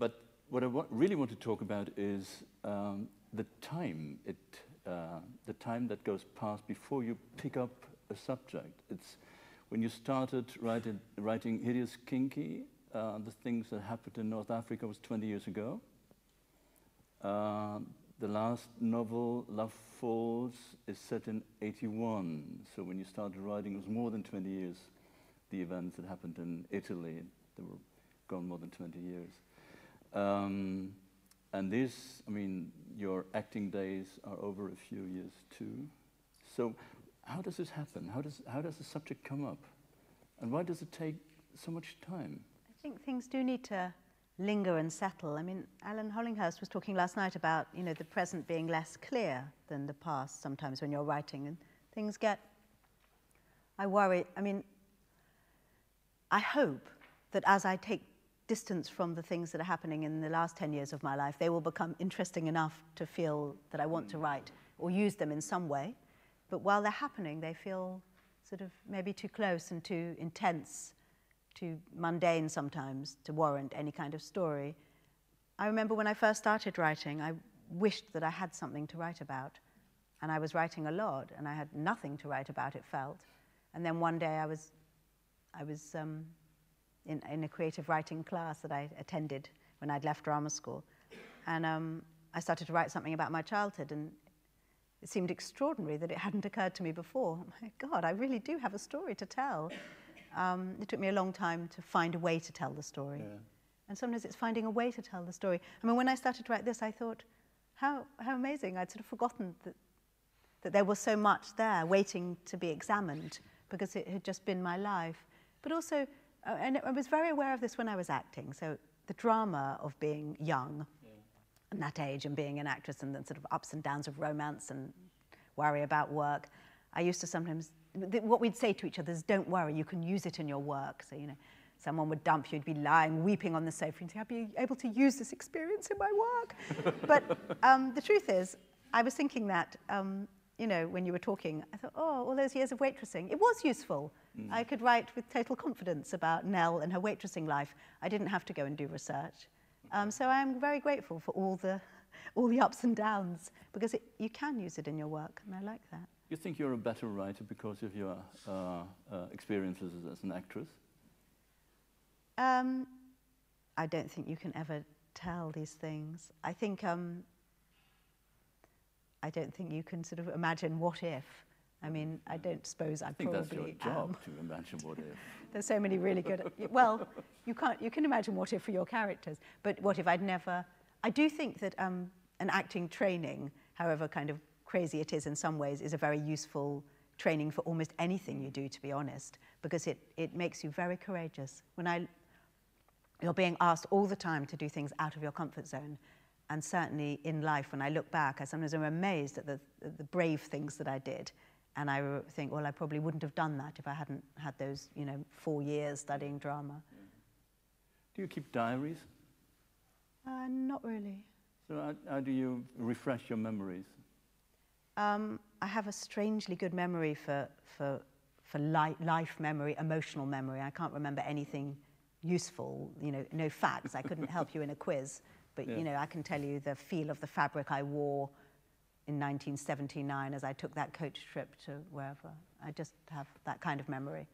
But what I really want to talk about is the time that goes past before you pick up a subject. It's when you started writing Hideous Kinky, the things that happened in North Africa was 20 years ago. The last novel, Love Falls, is set in 81. So when you started writing, it was more than 20 years. The events that happened in Italy, they were gone more than 20 years. And this, I mean, your acting days are over a few years too. So how does this happen? How does the subject come up? And why does it take so much time? I think things do need to linger and settle. I mean, Alan Hollinghurst was talking last night about, you know, the present being less clear than the past sometimes when you're writing, and things get, I worry, I mean, I hope that as I take distance from the things that are happening in the last 10 years of my life, they will become interesting enough to feel that I want to write or use them in some way. But while they're happening, they feel sort of maybe too close and too intense, too mundane sometimes to warrant any kind of story. I remember when I first started writing, I wished that I had something to write about. And I was writing a lot, and I had nothing to write about, it felt. And then one day I was in a creative writing class that I attended when I'd left drama school. And I started to write something about my childhood, and it seemed extraordinary that it hadn't occurred to me before. Oh my God, I really do have a story to tell. It took me a long time to find a way to tell the story. Yeah. And sometimes it's finding a way to tell the story. I mean, when I started to write this, I thought, how amazing. I'd sort of forgotten that there was so much there waiting to be examined, because it had just been my life. But also, and I was very aware of this when I was acting, so the drama of being young and that age and being an actress, and the sort of ups and downs of romance and worry about work. I used to sometimes, what we'd say to each other is, don't worry, you can use it in your work. So, you know, someone would dump you, you'd be lying, weeping on the sofa, and say, I'll be able to use this experience in my work. But the truth is, I was thinking that, you know, when you were talking, I thought, oh, all those years of waitressing, it was useful. I could write with total confidence about Nell and her waitressing life. I didn't have to go and do research. So I'm very grateful for all the ups and downs, because you can use it in your work, and I like that. You think you're a better writer because of your experiences as an actress? I don't think you can ever tell these things. I think I don't think you can sort of imagine what if. I mean, I don't suppose I think probably that's your job, to imagine what if. There's so many really good, well, you can imagine what if for your characters, but what if I'd never, I do think that an acting training, however kind of crazy it is in some ways, is a very useful training for almost anything you do, to be honest, because it makes you very courageous. When you're being asked all the time to do things out of your comfort zone, and certainly in life, when I look back, I sometimes am amazed at the brave things that I did. And I think, well, I probably wouldn't have done that if I hadn't had those, you know, 4 years studying drama. Do you keep diaries? Not really. So how do you refresh your memories? I have a strangely good memory for life memory, emotional memory. I can't remember anything useful, you know, no facts. I couldn't help you in a quiz, but, you know, I can tell you the feel of the fabric I wore in 1979 as I took that coach trip to wherever. I just have that kind of memory.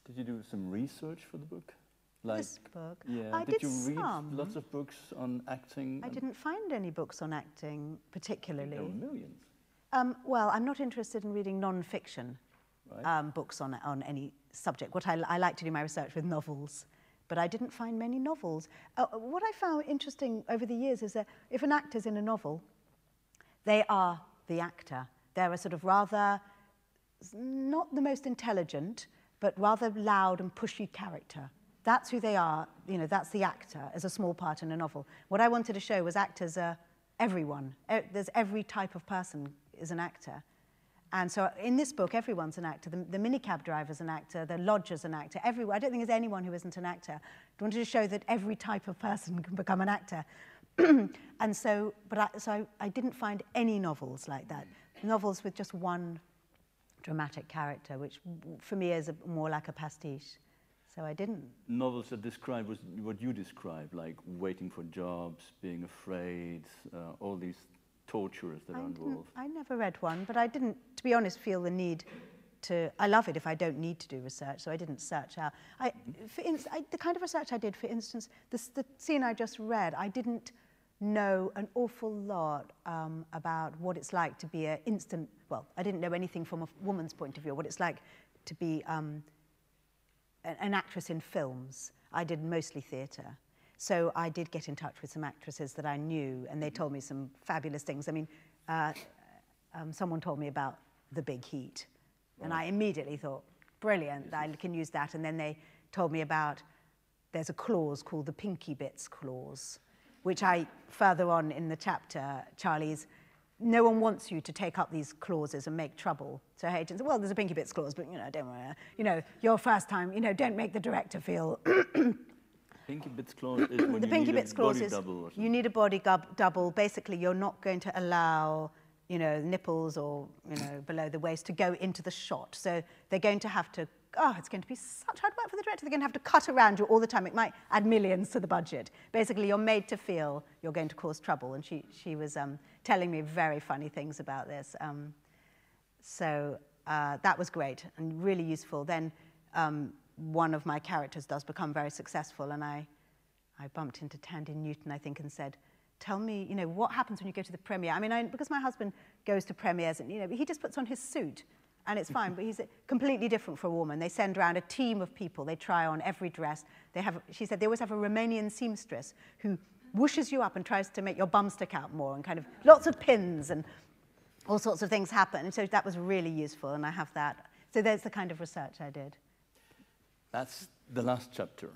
Did you do some research for the book? Like, this book? Yeah. I did did you read some. lots of books on acting? I didn't find any books on acting particularly. There were millions. Well, I'm not interested in reading non-fiction books on any subject. What I like to do my research with novels, but I didn't find many novels. What I found interesting over the years is that if an actor's in a novel, they are the actor. They're a sort of rather, not the most intelligent, but rather loud and pushy character. That's who they are, you know, that's the actor as a small part in a novel. What I wanted to show was actors are everyone. There's every type of person is an actor. And so in this book, everyone's an actor. The minicab driver's an actor, the lodger's an actor, everyone. I don't think there's anyone who isn't an actor. I wanted to show that every type of person can become an actor. And so, I didn't find any novels like that. Novels with just one dramatic character, which for me is more like a pastiche. So I didn't. Novels that describe what you describe, like waiting for jobs, being afraid, all these tortures that are involved. I never read one, but I didn't, to be honest, feel the need to. I love it if I don't need to do research, so I didn't search out. The kind of research I did, for instance, the scene I just read, I didn't know an awful lot about what it's like to be well, I didn't know anything from a woman's point of view, what it's like to be an actress in films. I did mostly theatre. So I did get in touch with some actresses that I knew, and they told me some fabulous things. I mean, someone told me about The Big Heat, and I immediately thought, brilliant, I can use that. And then they told me about, there's a clause called the Pinky Bits clause, which further on in the chapter, Charlie's, no one wants you to take up these clauses and make trouble. So her agent said, well, there's a Pinky Bits clause, but, don't worry, your first time, don't make the director feel... Pinky Bits clause is when the you Pinky need Bits a clause body is double or something. you need a body double. Basically, you're not going to allow, nipples or, below the waist to go into the shot. So they're going to have to, it's going to be such hard work for the director. They're going to have to cut around you all the time. It might add millions to the budget. Basically, you're made to feel you're going to cause trouble. And she was telling me very funny things about this. So that was great and really useful. Then one of my characters does become very successful, and I bumped into Tandy Newton, I think, and said, tell me, what happens when you go to the premiere? I mean, because my husband goes to premieres, and, he just puts on his suit, and it's fine, but he's completely different for a woman. They send around a team of people. They try on every dress. She said they always have a Romanian seamstress who whooshes you up and tries to make your bum stick out more, and kind of lots of pins and all sorts of things happen. And so that was really useful, and I have that. So there's the kind of research I did. That's the last chapter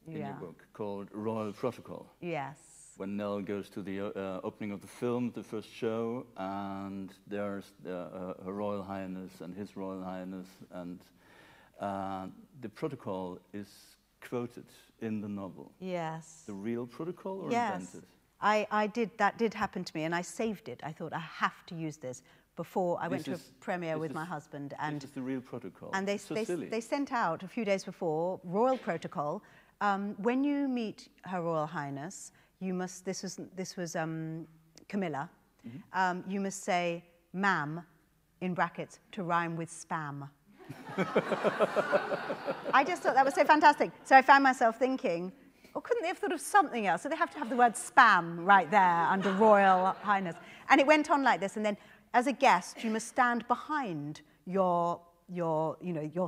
in your book, called Royal Protocol. Yes. When Nell goes to the opening of the film, the first show, and there's Her Royal Highness and His Royal Highness, and the protocol is quoted in the novel. Yes. The real protocol or invented? That did happen to me, and I saved it. I thought, I have to use this. Before I went to a premiere with my husband, and this is the real protocol. And they sent out a few days before Royal Protocol. When you meet Her Royal Highness, you must. This was Camilla. Mm-hmm. You must say "ma'am" in brackets to rhyme with spam. I just thought that was so fantastic. So I found myself thinking, or couldn't they have thought of something else? So they have to have the word spam right there under Royal Highness. And it went on like this, and then, as a guest, you must stand behind your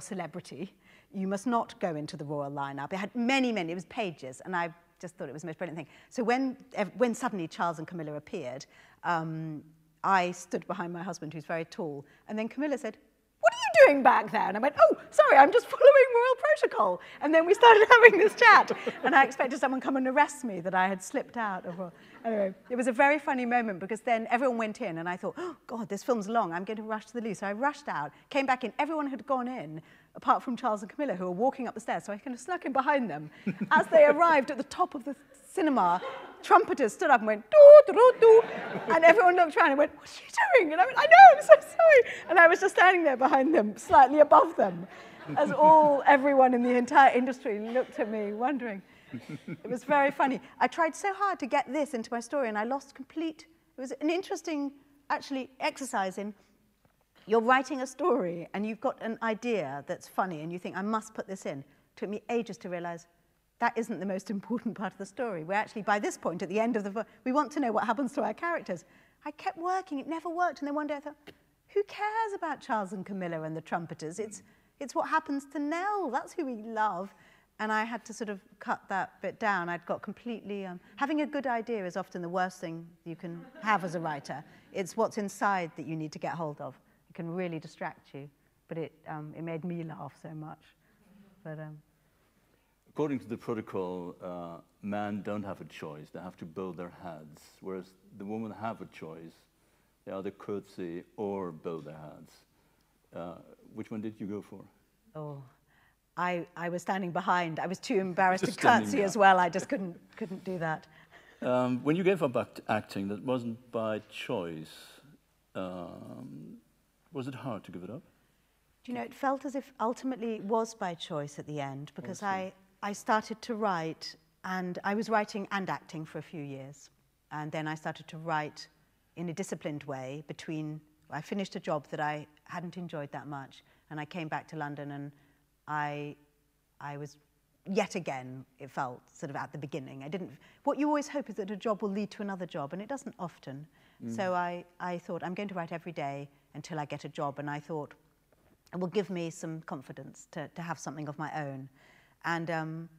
celebrity. You must not go into the royal lineup. It had many, it was pages, and I just thought it was the most brilliant thing. So when suddenly Charles and Camilla appeared, I stood behind my husband, who's very tall, and then Camilla said, "What are you doing back there?" And I went, "Oh, sorry, I'm just following royal protocol." And then we started having this chat, and I expected someone to come and arrest me that I had slipped out of royal. Anyway, it was a very funny moment, because then everyone went in, and I thought, oh, God, this film's long. I'm going to rush to the loo. So I rushed out, came back in. Everyone had gone in, apart from Charles and Camilla, who were walking up the stairs. So I kind of snuck in behind them. As they arrived at the top of the cinema, trumpeters stood up and went, doo, doo, doo, and everyone looked around and went, "What are you doing?" And I went, "I know, I'm so sorry." And I was just standing there behind them, slightly above them, as everyone in the entire industry looked at me, wondering. It was very funny. I tried so hard to get this into my story, and I lost it was an interesting, actually, exercise in, you're writing a story, and you've got an idea that's funny, and you think, I must put this in. It took me ages to realize that isn't the most important part of the story. We're actually, by this point, at the end of we want to know what happens to our characters. I kept working, it never worked, and then one day I thought, who cares about Charles and Camilla and the trumpeters? It's what happens to Nell, that's who we love. And I had to sort of cut that bit down. I'd got completely... having a good idea is often the worst thing you can have as a writer. It's what's inside that you need to get hold of. It can really distract you. But it made me laugh so much. But, according to the protocol, men don't have a choice. They have to bow their heads, whereas the women have a choice. They either curtsy or bow their heads. Which one did you go for? Oh. I was standing behind. I was too embarrassed to curtsy as well. I just couldn't do that. When you gave up acting, that wasn't by choice. Was it hard to give it up? Do you know, it felt as if ultimately it was by choice at the end, because I started to write, and I was writing and acting for a few years. And then I started to write in a disciplined way I finished a job that I hadn't enjoyed that much, and I came back to London, and I was, yet again, it felt sort of at the beginning. What you always hope is that a job will lead to another job, and it doesn't often. So I thought, I'm going to write every day until I get a job, and I thought, it will give me some confidence to have something of my own. And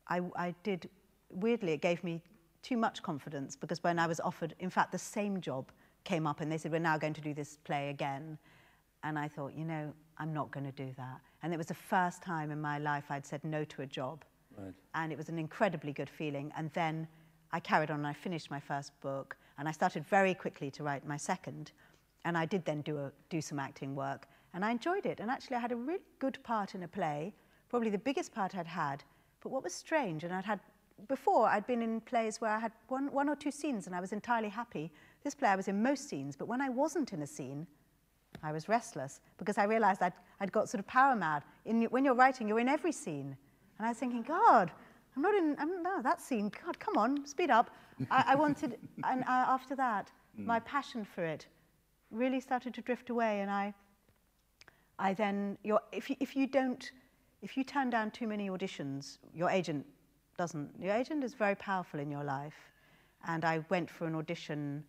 I did, weirdly, it gave me too much confidence, because when I was offered, in fact, the same job came up, and they said, we're now going to do this play again. And I thought, you know, I'm not going to do that. And it was the first time in my life I'd said no to a job. Right. And it was an incredibly good feeling. And then I carried on, and I finished my first book, and I started very quickly to write my second. And I did then do some acting work, and I enjoyed it. And actually I had a really good part in a play, probably the biggest part I'd had. But what was strange, and before I'd been in plays where I had one or two scenes and I was entirely happy. This play I was in most scenes, but when I wasn't in a scene, I was restless, because I realized I'd got sort of power mad. When you're writing, you're in every scene. And I was thinking, God, no, that scene, God, come on, speed up. I wanted, and after that, my passion for it really started to drift away. And I then, if you turn down too many auditions, your agent is very powerful in your life. And I went for an audition.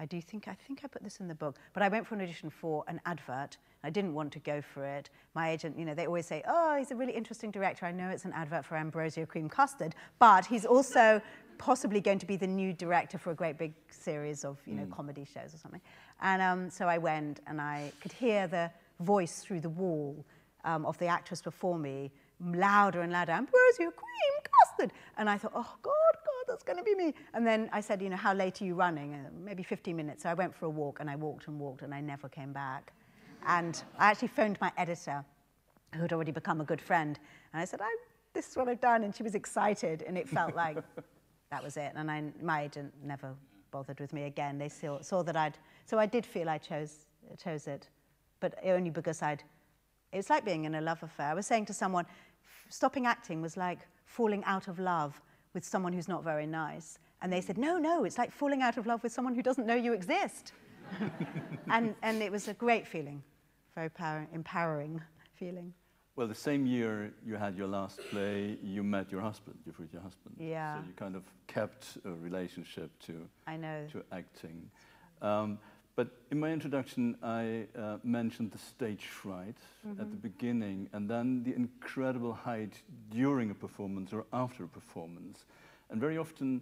I think I put this in the book, but I went for an audition for an advert. I didn't want to go for it. My agent, you know, they always say, oh, he's a really interesting director. I know it's an advert for Ambrosia cream custard, but he's also possibly going to be the new director for a great big series of, you know, comedy shows or something. And so I went, and I could hear the voice through the wall of the actress before me, louder and louder, Ambrosia cream custard. And I thought, oh, God, that's going to be me. And then I said, you know, how late are you running? Maybe 15 minutes. So I went for a walk, and I walked and walked, and I never came back. And I actually phoned my editor, who had already become a good friend. And I said, this is what I've done. And she was excited, and it felt like that was it. And my agent never bothered with me again. They saw that so I did feel I chose it, but only because it's like being in a love affair. I was saying to someone, stopping acting was like falling out of love with someone who's not very nice. And they said, no, it's like falling out of love with someone who doesn't know you exist. and it was a great feeling, very empowering feeling. Well, the same year you had your last play, you met your husband, you freed your husband. Yeah. So you kind of kept a relationship to acting. But in my introduction, I mentioned the stage fright at the beginning, and then the incredible height during a performance or after a performance. And very often,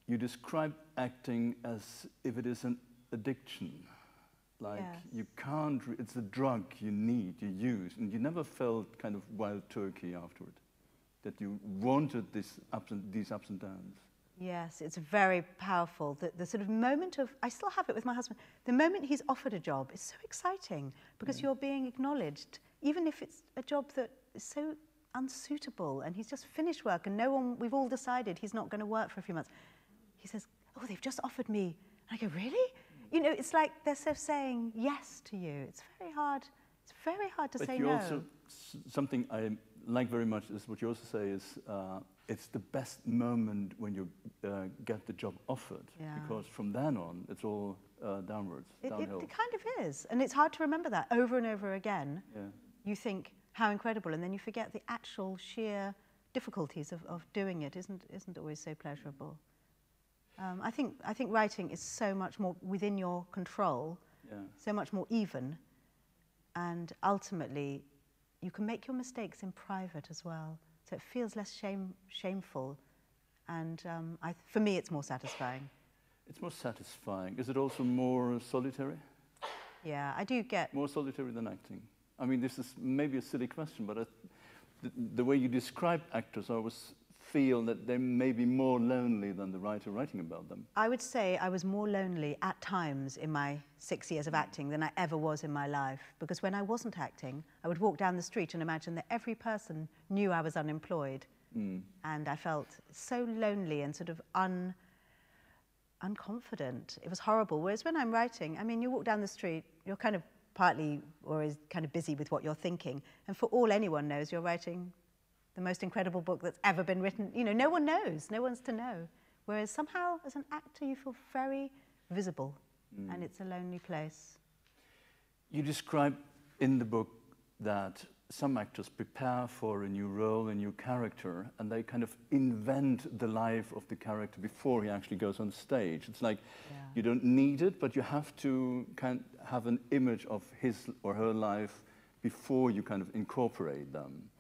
you describe acting as if it is an addiction. Like, you can't, it's a drug you need, you use, and you never felt kind of wild turkey afterward, that you wanted these ups and downs. Yes, it's very powerful. The sort of moment of, I still have it with my husband, the moment he's offered a job is so exciting, because you're being acknowledged, even if it's a job that is so unsuitable, and he's just finished work, and we've all decided he's not going to work for a few months. He says, oh, they've just offered me. And I go, really? You know, it's like they're sort of saying yes to you. It's very hard to say no. Also, something I like very much is what you also say is, it's the best moment when you get the job offered, because from then on, it's all downwards, downhill. It kind of is, and it's hard to remember that over and over again. Yeah. You think, how incredible, and then you forget the actual sheer difficulties of doing it isn't always so pleasurable. I think writing is so much more within your control, so much more even, and ultimately, you can make your mistakes in private as well. So it feels less shameful, and for me, it's more satisfying. It's more satisfying. Is it also more solitary? Yeah, I do get... More solitary than acting? I mean, this is maybe a silly question, but the way you describe actors, I always feel that they may be more lonely than the writer writing about them. I would say I was more lonely at times in my 6 years of acting than I ever was in my life, because when I wasn't acting, I would walk down the street and imagine that every person knew I was unemployed. And I felt so lonely and sort of unconfident. It was horrible. Whereas when I'm writing, I mean, you walk down the street, you're kind of partly or is kind of busy with what you're thinking. And for all anyone knows, you're writing the most incredible book that's ever been written. You know, no one knows, no one's to know. Whereas somehow, as an actor, you feel very visible, and it's a lonely place. You describe in the book that some actors prepare for a new role, a new character, and they kind of invent the life of the character before he actually goes on stage. It's like you don't need it, but you have to kind of have an image of his or her life before you kind of incorporate them.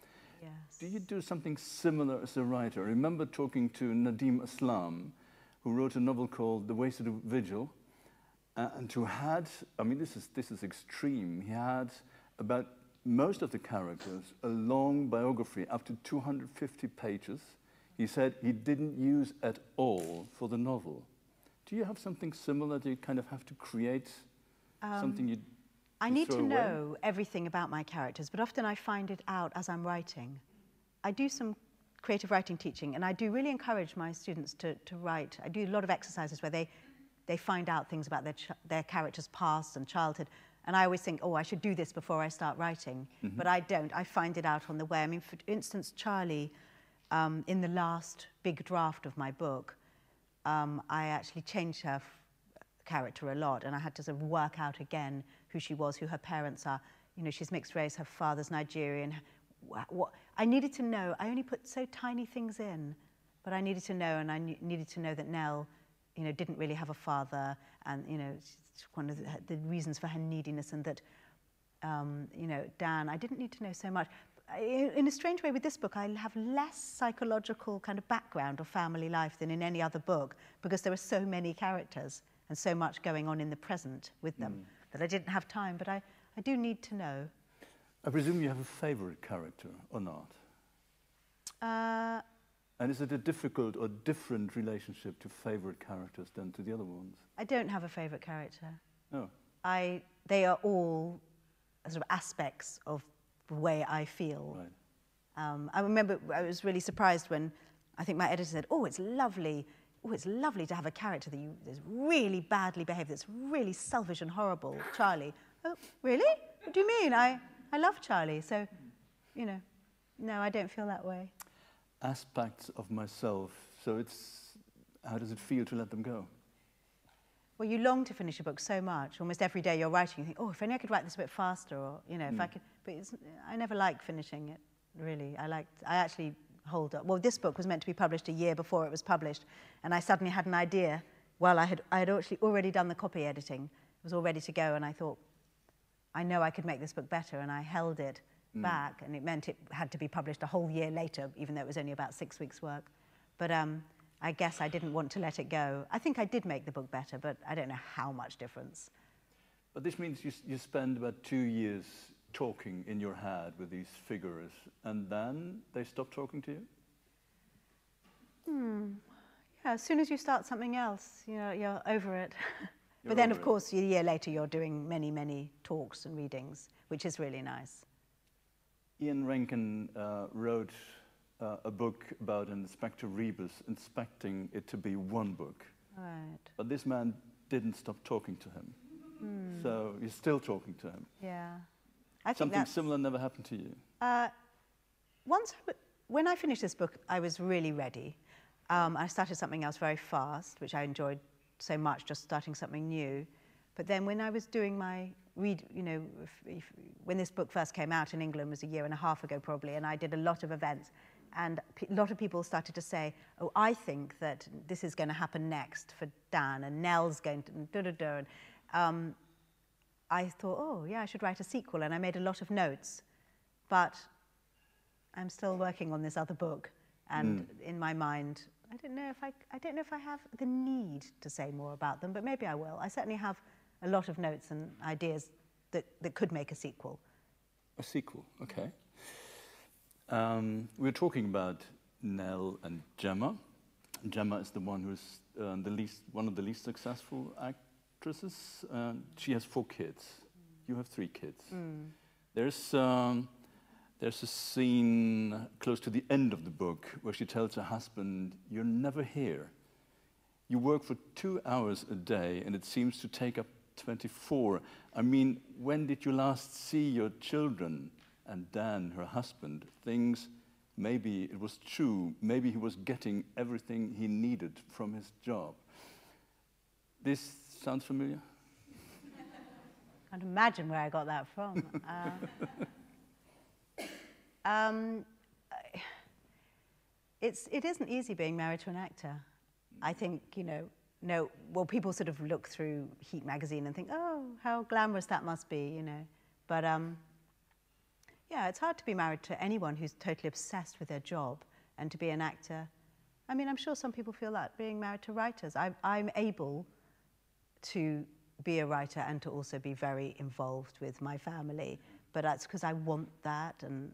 Yes. Do you do something similar as a writer? I remember talking to Nadim Aslam, who wrote a novel called The Wasted Vigil, and who had, I mean, this is extreme. He had about most of the characters a long biography, up to 250 pages. He said he didn't use at all for the novel. Do you have something similar? Do you kind of have to create something you I need to know everything about my characters, but often I find it out as I'm writing. I do some creative writing teaching, and I do really encourage my students to write. I do a lot of exercises where they find out things about their character's past and childhood, and I always think, oh, I should do this before I start writing, but I don't. I find it out on the way. I mean, for instance, Charlie, in the last big draft of my book, I actually changed her character a lot, and I had to sort of work out again who she was, who her parents are. You know, she's mixed race, her father's Nigerian. What I needed to know, I only put so tiny things in, but I needed to know, and I needed to know that Nell, you know, didn't really have a father, and, you know, it's one of the reasons for her neediness, and that, you know, Dan, I didn't need to know so much. In a strange way, with this book, I have less psychological kind of background or family life than in any other book, because there are so many characters and so much going on in the present with them that I didn't have time, but I do need to know. I presume you have a favorite character, or not? And is it a difficult or different relationship to favorite characters than to the other ones? I don't have a favorite character. No. They are all sort of aspects of the way I feel. Right. I remember I was really surprised when I think my editor said, oh, it's lovely to have a character that's really badly behaved, that's really selfish and horrible, Charlie. Oh, really? What do you mean? I love Charlie, so, you know, no, I don't feel that way. Aspects of myself, so how does it feel to let them go? Well, you long to finish a book so much. Almost every day you're writing, you think, oh, if only I could write this a bit faster, or, you know, if I could, but I never like finishing it, really. I actually hold up. Well, this book was meant to be published a year before it was published, and I suddenly had an idea. Well, I had actually already done the copy editing. It was all ready to go, and I thought, I know I could make this book better, and I held it back, and it meant it had to be published a whole year later, even though it was only about 6 weeks' work. But I guess I didn't want to let it go. I think I did make the book better, but I don't know how much difference. But this means you spend about 2 years talking in your head with these figures, and then they stop talking to you? Yeah, as soon as you start something else, you know, you're over it. But then, of course, a year later, you're doing many, many talks and readings, which is really nice. Ian Rankin wrote a book about an Inspector Rebus inspecting it to be one book. Right. But this man didn't stop talking to him. So you're still talking to him. Yeah. I think something similar never happened to you? When I finished this book, I was really ready. I started something else very fast, which I enjoyed so much, just starting something new. But then when I was doing my when this book first came out in England was a year and a half ago probably, and I did a lot of events, and a lot of people started to say, oh, I think that this is going to happen next for Dan, and Nell's going to da-da-da. I thought, oh, yeah, I should write a sequel, and I made a lot of notes. But I'm still working on this other book, and in my mind, I don't know if I have the need to say more about them, but maybe I will. I certainly have a lot of notes and ideas that could make a sequel. A sequel, okay. We were talking about Nell and Gemma. Gemma is the one who's one of the least successful actresses. She has 4 kids. You have 3 kids. There's a scene close to the end of the book where she tells her husband, "You're never here. You work for 2 hours a day, and it seems to take up 24. I mean, when did you last see your children and Dan, her husband? Things, maybe it was true, maybe he was getting everything he needed from his job. This sounds familiar? I can't imagine where I got that from. It isn't easy being married to an actor. I think, well, people sort of look through Heat magazine and think, oh, how glamorous that must be, But yeah, it's hard to be married to anyone who's totally obsessed with their job and to be an actor. I mean, I'm sure some people feel that, being married to writers. I'm able to be a writer and to also be very involved with my family, but that's because I want that, and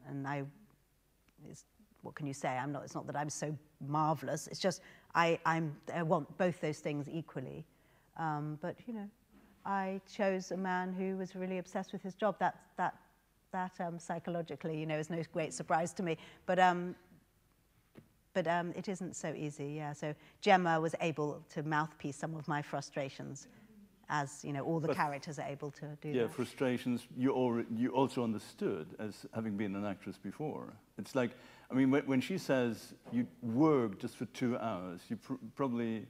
what can you say? It's not that I'm so marvelous. It's just I want both those things equally. But I chose a man who was really obsessed with his job. That psychologically, is no great surprise to me. But it isn't so easy. Yeah. So Gemma was able to mouthpiece some of my frustrations, as all the characters are able to do. Yeah, that. frustrations. You also understood as having been an actress before. It's like, I mean, when she says you work just for 2 hours, you probably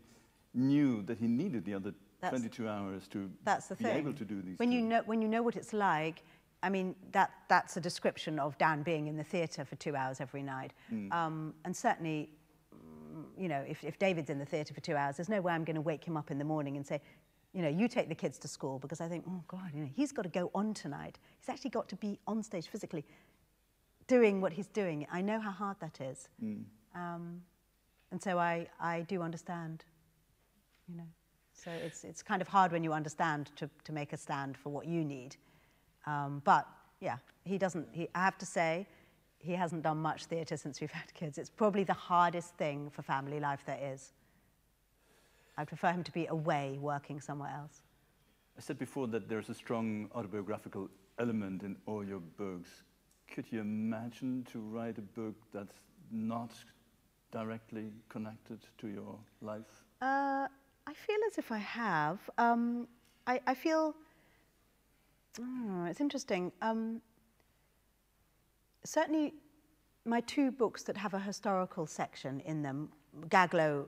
knew that he needed the other 22 hours to be able to do these. When you know what it's like, I mean, that's a description of Dan being in the theatre for 2 hours every night. And certainly, if David's in the theatre for 2 hours, there's no way I'm going to wake him up in the morning and say, you take the kids to school, because I think, oh God, he's got to go on tonight. He's actually got to be on stage physically doing what he's doing. I know how hard that is. And so I do understand, So it's kind of hard when you understand to make a stand for what you need. But yeah, I have to say, he hasn't done much theatre since we've had kids. It's probably the hardest thing for family life there is. I prefer him to be away working somewhere else. I said before that there's a strong autobiographical element in all your books. Could you imagine to write a book that's not directly connected to your life? I feel as if I have. I feel, it's interesting. Certainly my 2 books that have a historical section in them,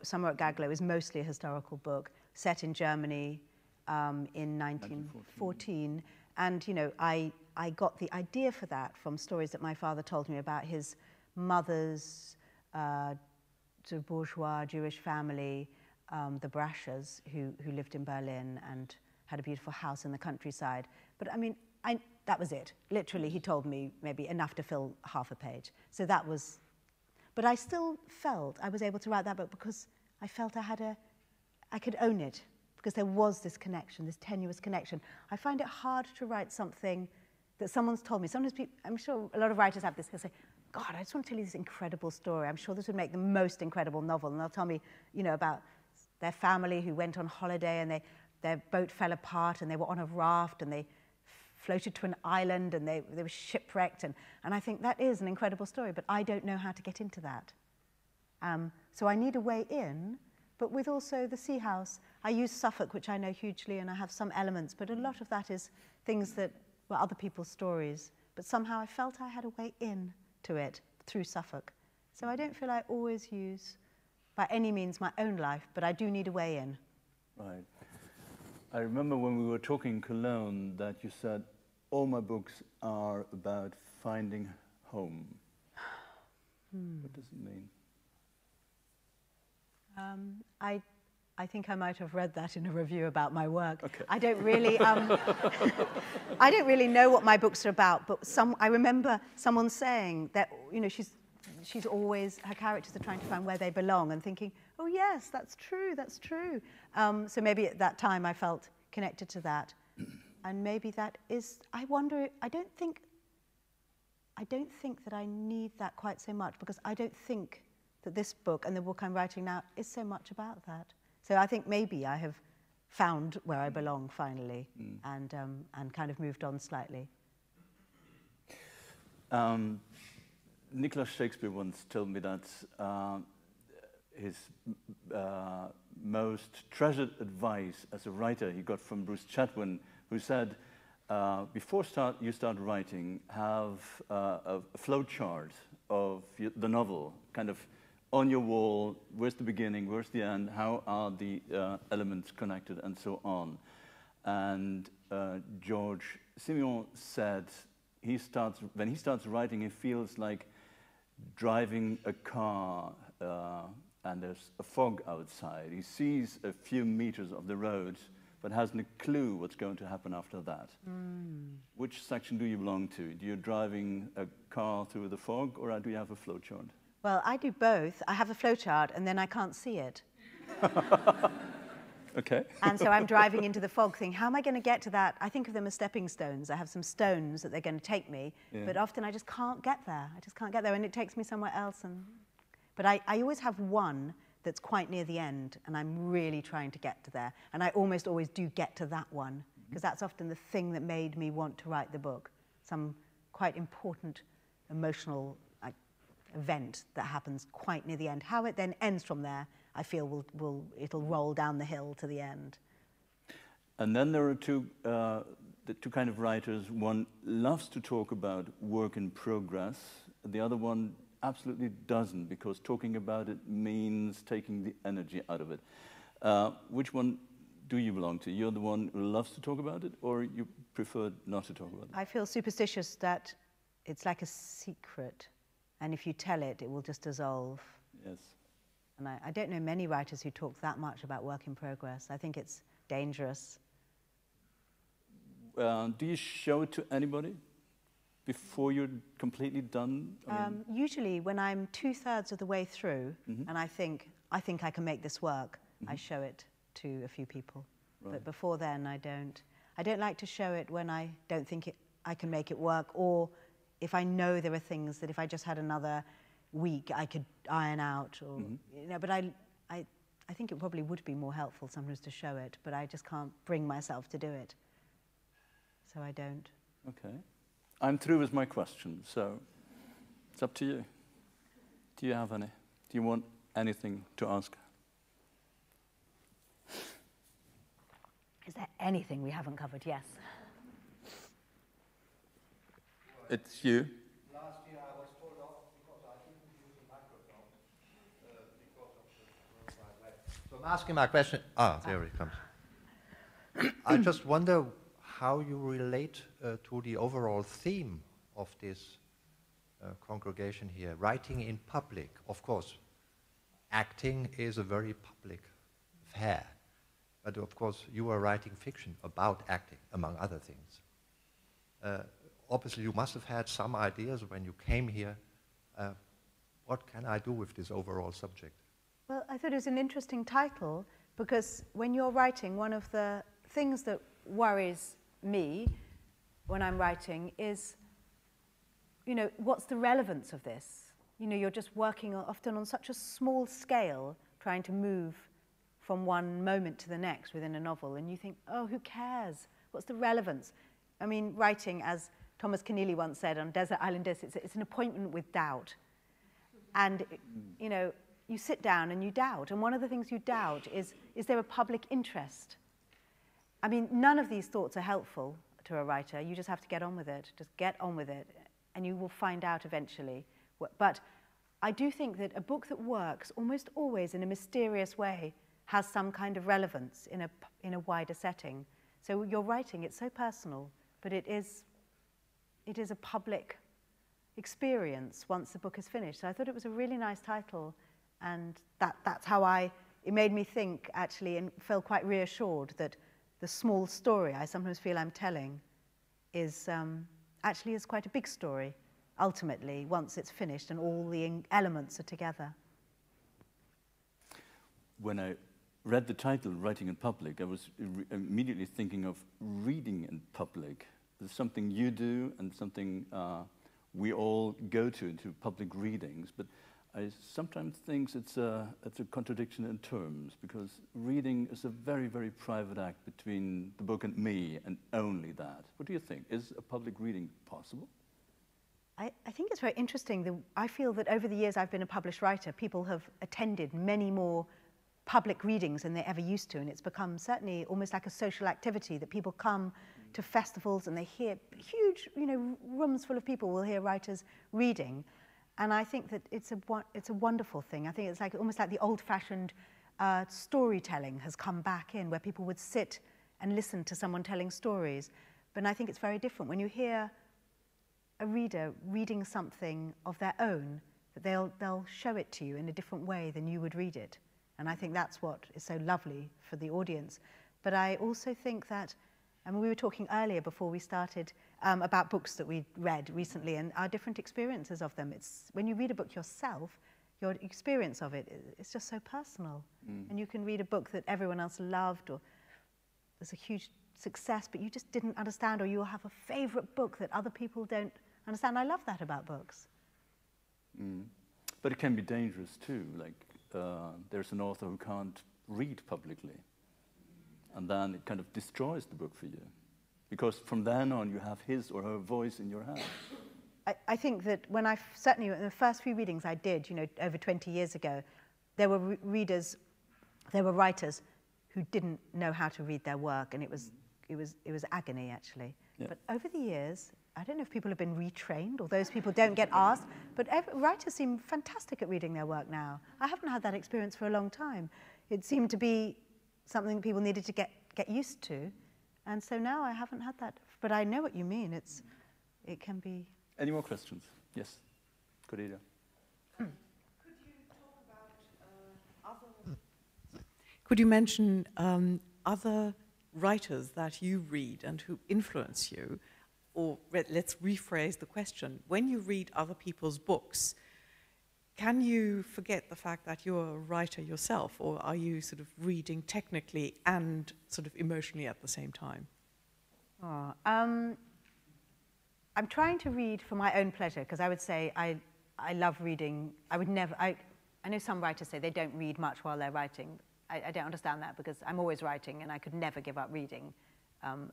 Summer at Gaglow is mostly a historical book set in Germany in 1914. And, I got the idea for that from stories that my father told me about his mother's sort of bourgeois Jewish family, the Braschers, who lived in Berlin and had a beautiful house in the countryside. But I mean, that was it. Literally, he told me maybe enough to fill half a page. So that was, but I still felt I was able to write that book because I felt I could own it, because there was this connection, this tenuous connection. I find it hard to write something that someone's told me. Sometimes people, I'm sure a lot of writers have this, they'll say, God, I just want to tell you this incredible story. I'm sure this would make the most incredible novel. And they'll tell me, about their family who went on holiday and their boat fell apart and they were on a raft and they floated to an island and they were shipwrecked. And I think that is an incredible story, but I don't know how to get into that. So I need a way in, but with also the Sea House. I use Suffolk, which I know hugely, and I have some elements, but a lot of that is things that were other people's stories. But somehow I felt I had a way in to it through Suffolk. So I don't feel I always use, by any means, my own life, but I do need a way in. Right. I remember when we were talking in Cologne that you said, all my books are about finding home. What does it mean? I think I might have read that in a review about my work. Okay. I don't really, I don't really know what my books are about, but I remember someone saying that, she's always, her characters are trying to find where they belong and thinking, oh yes, that's true, that's true. So maybe at that time I felt connected to that. And maybe that is, I wonder, I don't think that I need that quite so much, because I don't think that this book and the book I'm writing now is so much about that. So I think maybe I have found where I belong finally, and kind of moved on slightly. Nicholas Shakespeare once told me that his most treasured advice as a writer he got from Bruce Chatwin, who said, before you start writing, have a flow chart of the novel, kind of on your wall. Where's the beginning? Where's the end? How are the elements connected, and so on? And George Simeon said when he starts writing, he feels like driving a car and there's a fog outside. He sees a few meters of the road, but hasn't a clue what's going to happen after that. Which section do you belong to? Do you driving a car through the fog, or do you have a flowchart? Well, I do both. I have a flowchart, and then I can't see it. Okay. And so I'm driving into the fog thinking, how am I going to get to that? I think of them as stepping stones. I have some stones that they're going to take me, but often I just can't get there. I just can't get there, and it takes me somewhere else. But I always have one that's quite near the end, and I'm really trying to get to there. And I almost always do get to that one, because that's often the thing that made me want to write the book. Some quite important emotional event that happens quite near the end. How it then ends from there, I feel it'll roll down the hill to the end. And then there are the two kind of writers. One loves to talk about work in progress. The other one absolutely doesn't, because talking about it means taking the energy out of it. Which one do you belong to? You're the one who loves to talk about it, or you prefer not to talk about it? I feel superstitious that it's like a secret, and if you tell it, it will just dissolve. Yes. And I don't know many writers who talk that much about work in progress. I think it's dangerous. Do you show it to anybody before you're completely done? Usually when I'm 2/3 of the way through, and I think I can make this work, I show it to a few people. Right. But before then, I don't. I don't like to show it when I don't think I can make it work, or if I know there are things that if I just had another week, I could iron out, or you know. But I think it probably would be more helpful sometimes to show it, but I just can't bring myself to do it, so I don't. Okay, I'm through with my questions, so it's up to you. Do you have any? Do you want anything to ask? Is there anything we haven't covered? Yes. It's you. Last year I was told off because I didn't use the microphone because of the World Wide Web. So I'm asking my question. There it comes. I just wonder how you relate to the overall theme of this congregation here. Writing in public, of course. Acting is a very public affair. But of course, you are writing fiction about acting, among other things. Obviously, you must have had some ideas when you came here. What can I do with this overall subject? Well, I thought it was an interesting title because when you're writing, one of the things that worries me when I'm writing is, you know, what's the relevance of this? You know, you're just working often on such a small scale, trying to move from one moment to the next within a novel, and you think, oh, who cares? What's the relevance? I mean, writing, as Thomas Keneally once said on Desert Island Discs, it's an appointment with doubt. And, you know, you sit down and you doubt, and one of the things you doubt is there a public interest? I mean, none of these thoughts are helpful to a writer. You just have to get on with it. Just get on with it, and you will find out eventually. But I do think that a book that works almost always in a mysterious way has some kind of relevance in a wider setting. So you're writing, it's so personal, but it is a public experience once the book is finished. So I thought it was a really nice title, and that's how it made me think, actually, and felt quite reassured that the small story I sometimes feel I'm telling is actually is quite a big story, ultimately, once it's finished and all the elements are together. When I read the title, Writing in Public, I was immediately thinking of reading in public. It's something you do and something we all go to public readings, but I sometimes think it's a contradiction in terms, because reading is a very, very private act between the book and me, and only that. What do you think? Is a public reading possible? I think it's very interesting. I feel that over the years I've been a published writer, people have attended many more public readings than they ever used to, and it's become certainly almost like a social activity that people come to festivals and they hear huge, rooms full of people will hear writers reading, and I think that it's a wonderful thing. I think it's like almost like the old-fashioned storytelling has come back in, where people would sit and listen to someone telling stories. But I think it's very different when you hear a reader reading something of their own, that they'll show it to you in a different way than you would read it. And I think that's what is so lovely for the audience. But I also think that, we were talking earlier before we started about books that we read recently and our different experiences of them. It's when you read a book yourself, your experience of it is just so personal. And you can read a book that everyone else loved, or there's a huge success, but you just didn't understand, or you'll have a favorite book that other people don't understand. I love that about books. But it can be dangerous too. Like there's an author who can't read publicly, and then it kind of destroys the book for you, because from then on you have his or her voice in your hand. I think that when certainly in the first few readings I did, over 20 years ago, there were writers who didn't know how to read their work, and it was agony, actually. Yeah. But over the years, I don't know if people have been retrained, or those people don't get asked, but writers seem fantastic at reading their work now. I haven't had that experience for a long time. It seemed to be something that people needed to get used to, and so now I haven't had that. But I know what you mean. It can be. Any more questions? Yes, Cordelia. Could you mention other writers that you read and who influence you? Or let's rephrase the question. When you read other people's books, can you forget the fact that you're a writer yourself, or are you sort of reading technically and sort of emotionally at the same time? I'm trying to read for my own pleasure, because I would say I love reading. I know some writers say they don't read much while they're writing. I don't understand that, because I'm always writing and I could never give up reading.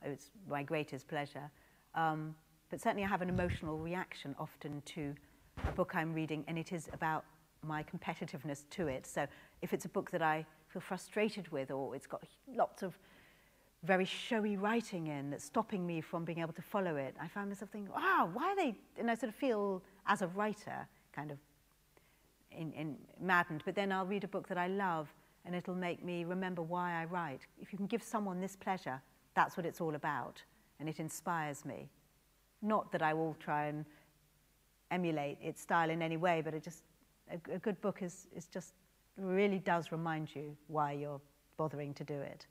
It's my greatest pleasure. But certainly I have an emotional reaction often to a book I'm reading, and it is about my competitiveness to it. So if it's a book that I feel frustrated with, or it's got lots of very showy writing in that's stopping me from being able to follow it, I find myself thinking, wow, why are they, and I sort of feel as a writer kind of maddened. But then I'll read a book that I love, and it'll make me remember why I write. If you can give someone this pleasure, that's what it's all about, and it inspires me. Not that I will try and emulate its style in any way, but a good book is just really does remind you why you're bothering to do it.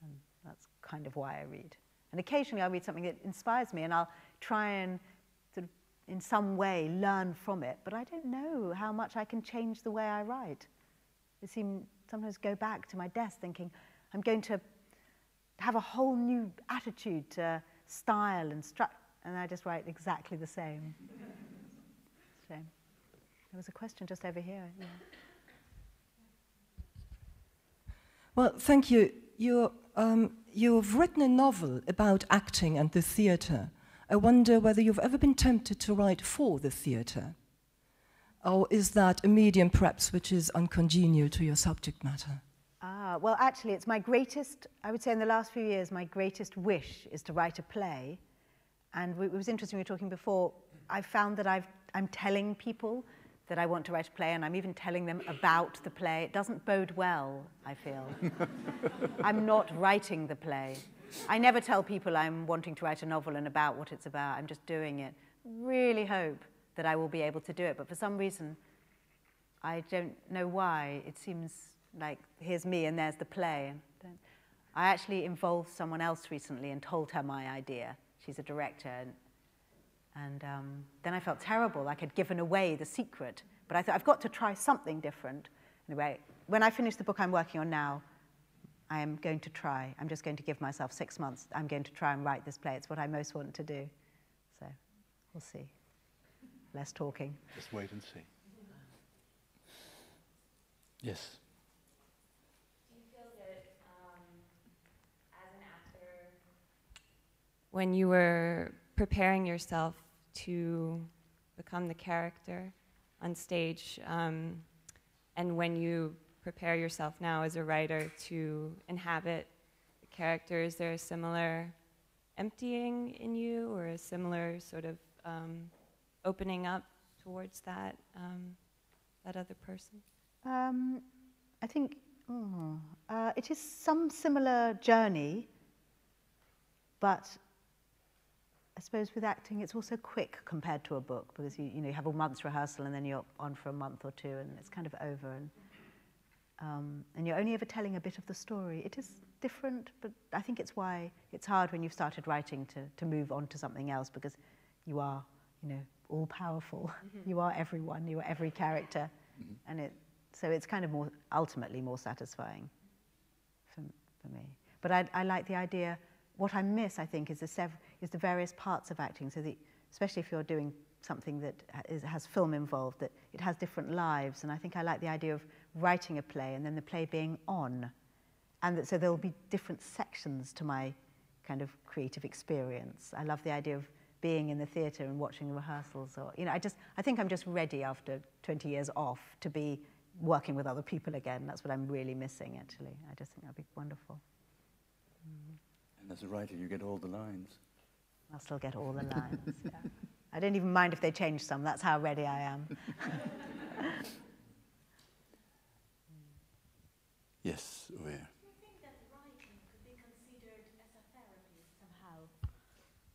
And that's kind of why I read. And occasionally I'll read something that inspires me, and I'll try and sort of in some way learn from it, but I don't know how much I can change the way I write. I sometimes go back to my desk thinking, I'm going to have a whole new attitude to style and structure, and I just write exactly the same. Shame. There was a question just over here. Yeah. Well, thank you. You've written a novel about acting and the theatre. I wonder whether you've ever been tempted to write for the theatre, or is that a medium perhaps which is uncongenial to your subject matter? Well, actually, it's my greatest, I would say in the last few years, my greatest wish is to write a play. And it was interesting, we were talking before, I found that I'm telling people that I want to write a play, and I'm even telling them about the play. It doesn't bode well, I feel. I'm not writing the play. I never tell people I'm wanting to write a novel and about what it's about. I'm just doing it. Really hope that I will be able to do it, but for some reason, I don't know why. It seems like here's me and there's the play. I actually involved someone else recently and told her my idea. She's a director, and then I felt terrible, like I'd given away the secret. But I thought, I've got to try something different. Anyway, when I finish the book I'm working on now, I am going to try. I'm just going to give myself 6 months. I'm going to try and write this play. It's what I most want to do. So we'll see. Less talking. Just wait and see. Yes. Do you feel that as an actor, when you were preparing yourself to become the character on stage. And when you prepare yourself now as a writer to inhabit the character, is there a similar emptying in you, or a similar sort of opening up towards that, that other person? I think it is some similar journey, but I suppose with acting it's also quick compared to a book, because you know, you have a month's rehearsal and then you're on for a month or two and it's kind of over, and you're only ever telling a bit of the story. It is different, but I think it's why it's hard when you've started writing to move on to something else, because you are, you know, all powerful. You are everyone, you are every character, and so it's kind of ultimately more satisfying for me. But I like the idea. What I miss, I think, is the various parts of acting. So especially if you're doing something that has film involved, that it has different lives. And I think I like the idea of writing a play and then the play being on, and so there'll be different sections to my kind of creative experience. I love the idea of being in the theatre and watching the rehearsals, or you know, I think I'm just ready after 20 years off to be working with other people again. That's what I'm really missing, actually. I just think that'd be wonderful. And as a writer, you get all the lines. I'll still get all the lines. Yeah. I don't even mind if they change some. That's how ready I am. Yes, Uwe. Do you think that writing could be considered as a therapy somehow?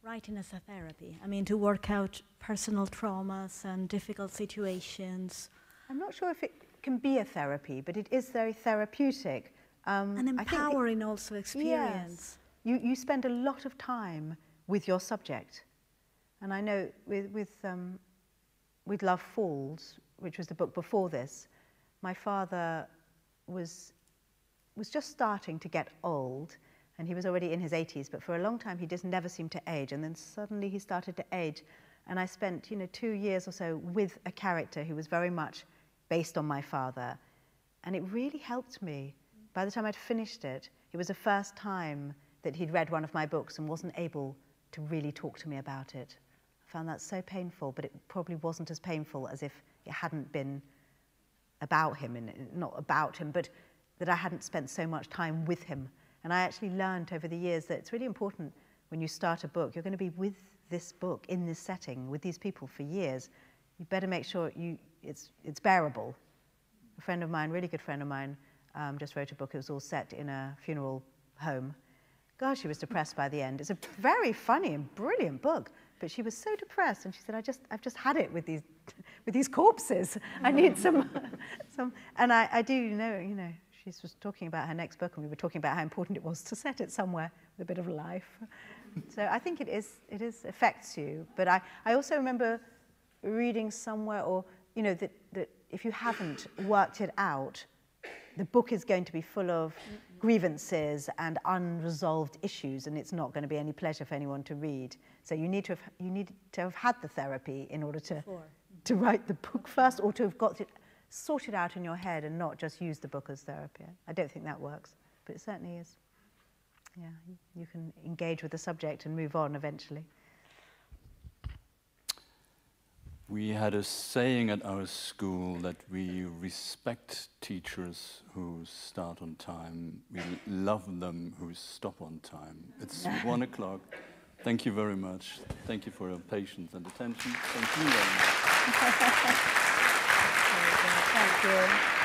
Writing as a therapy. I mean, to work out personal traumas and difficult situations. I'm not sure if it can be a therapy, but it is very therapeutic. An empowering also experience. Yes. You spend a lot of time with your subject. And I know with Love Falls, which was the book before this, my father was just starting to get old, and he was already in his 80s, but for a long time he just never seemed to age, and then suddenly he started to age. And I spent, 2 years or so with a character who was very much based on my father, and it really helped me. By the time I'd finished it, it was the first time that he'd read one of my books and wasn't able to really talk to me about it. I found that so painful, but it probably wasn't as painful as if it hadn't been about him, and not about him, but that I hadn't spent so much time with him. And I actually learned over the years that it's really important when you start a book, you're going to be with this book in this setting with these people for years. You better make sure it's bearable. A friend of mine, really good friend of mine, just wrote a book. It was all set in a funeral home. Gosh, she was depressed by the end. It's a very funny and brilliant book, but she was so depressed, and she said, I've just had it with these corpses. I need some. And I do know, she was talking about her next book, and we were talking about how important it was to set it somewhere with a bit of life. So I think it affects you. But I also remember reading somewhere, or that if you haven't worked it out, the book is going to be full of grievances and unresolved issues, and it's not going to be any pleasure for anyone to read. So you need to have had the therapy in order to write the book first, or to have got it sorted out in your head and not just use the book as therapy. I don't think that works, but it certainly is. Yeah, you can engage with the subject and move on eventually. We had a saying at our school that we respect teachers who start on time. We love them who stop on time. It's 1 o'clock. Thank you very much. Thank you for your patience and attention. Thank you very much. Thank you.